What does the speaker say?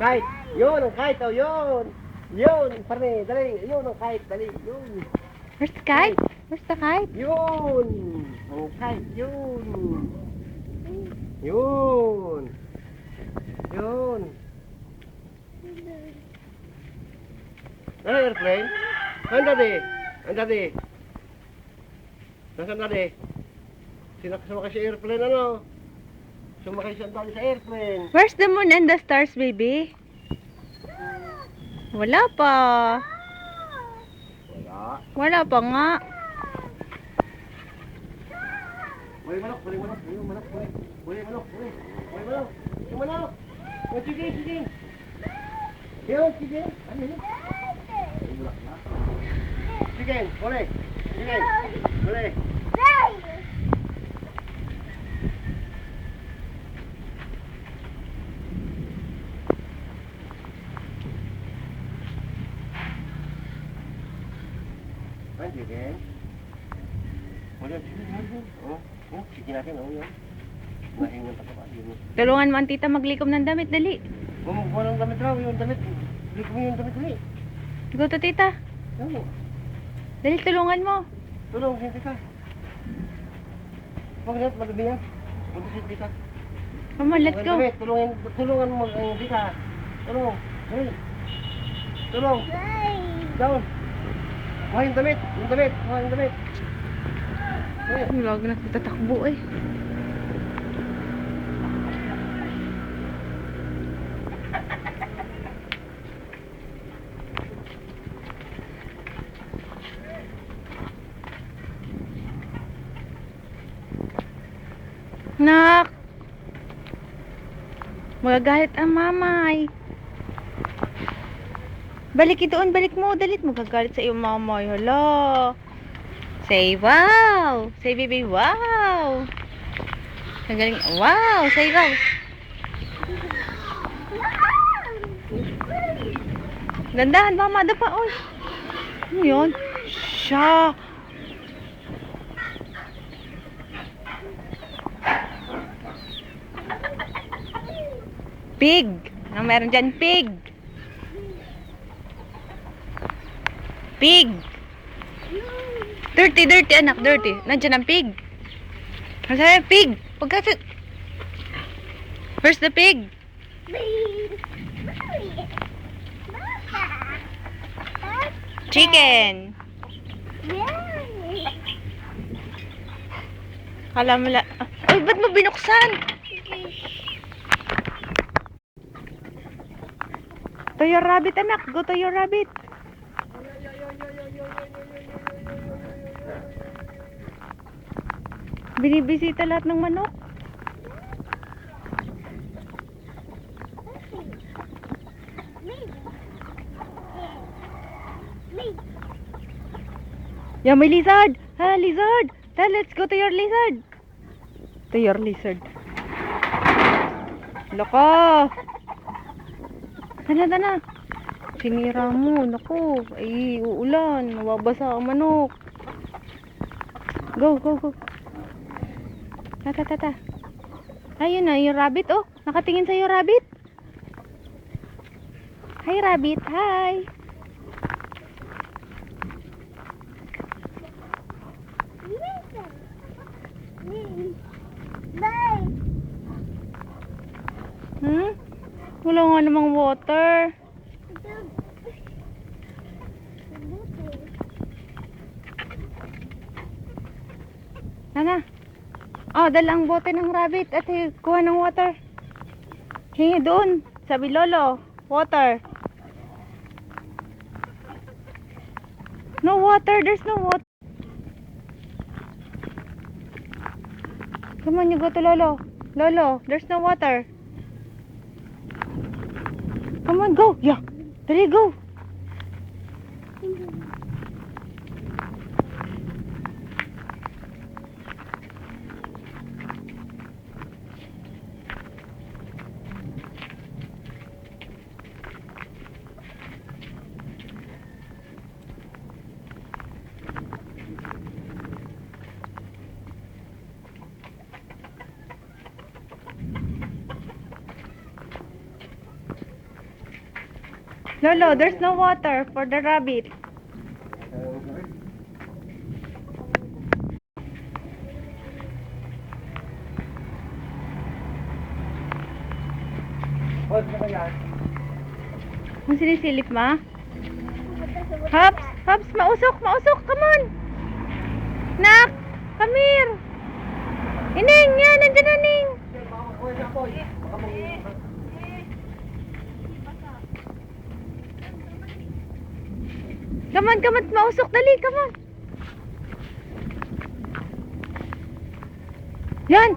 Kite. Yun, ang kite. Oh, yun. Yun. Parang, dali. Yun, ang kite. Dali. Yun. Where's the kite? Where's the kite? Yun. Ang kite. Yun. Yun. Yun. Ano airplane? Ang dali. Ang dali. Nasaan dali? Sumakay sa airplane ano? Sumakay sa dali sa airplane. Where's the moon and the stars, baby? Wala pa. Wala. Wala pa nga. Huli manok, huli manok, huli manok, huli manok, huli manok, huli manok. Oh, sige, sige. Yun, sige. Ano yun? Sige, huli. Sige, huli. Ay, sige. Huli, sige, sige. Oh, sige natin, oh, yun. Mahingan pa pa, yun. Tulungan mo ang tita maglikom ng damit, dali. Bumugbo ng damit raw, yung damit. Bili ko yung damit ulit. Go to tita. Oo. Dali, tulungan mo. Tulong, hindi ka. Huwag na, madumi yan. Magkasindi ka. Come on, let's go. Tulungan mo, hindi ka. Tulong. Hey. Tulong. Down. Kuha yung damit. Yung damit. Kuha yung damit. Hey. Lagi na tatakbo eh. Nak! Magagalit ang mamay. Balik doon, balik mo. Dalit mo gagalit sa iyong mamay. Hala. Say wow. Say baby wow. Ang galing. Wow. Say wow. Gandahan mama. Ada pa. Oy. Ano yun? Siya. Pig. Ano meron dyan? Pig. Pig. Dirty, dirty anak, dirty. Nandiyan ang pig. Nasaan yung pig? Pagkasa... Where's the pig? Chicken. Kala mo la... Ay, ba't mo binuksan? To your rabbit, anak. Go to your rabbit. Binibisita lahat ng manok. Yeah, may lizard. Ha, lizard. Let's go to your lizard. To your lizard. Loko. Tana. Sinira mo. Naku. Ay, uulan. Mababasa ang manok. Go. Tata. Ayun na, yung rabbit. Oh, nakatingin sa'yo, rabbit. Hi, rabbit. Hi. Wala nga namang water. Nana. Oh, dala ang bote ng rabbit at kuha ng water. Hingi doon. Sabi lolo, water. No water, there's no water. Come on, you go to lolo. Lolo, there's no water. Come on, go. Yeah. Dali, go. Lolo, there's no water for the rabbit. Hoy, ano yan? Ang sinisilip ma? Hops! Hops! Mausok! Mausok! Come on! Nak! Come here! Ining! Yan! Nandiyan na, Ning! Come on! Come on! Mausok! Dali! Come on! Yan!